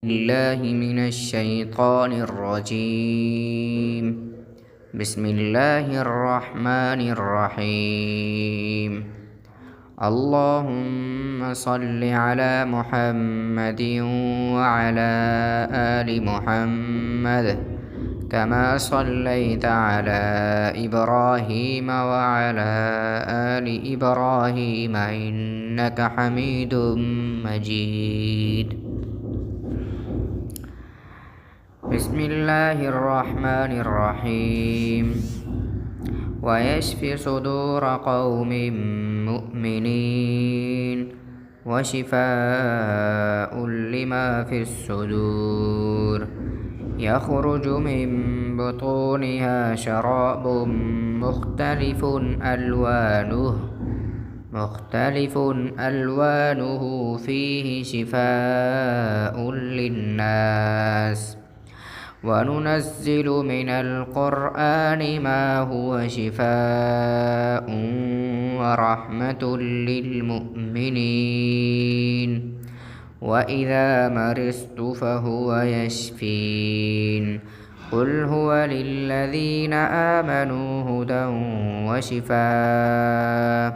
الله من الشيطان الرجيم. بسم الله الرحمن الرحيم. اللهم صل على محمد وعلى آل محمد كما صليت على إبراهيم وعلى آل إبراهيم إنك حميد مجيد. بسم الله الرحمن الرحيم. ويشف صدور قوم مؤمنين وشفاء لما في الصدور. يخرج من بطونها شراب مختلف ألوانه فيه شفاء للناس. وننزل من القرآن ما هو شفاء ورحمة للمؤمنين وإذا مرضت فهو يشفين. قل هو للذين آمنوا هدى وشفاء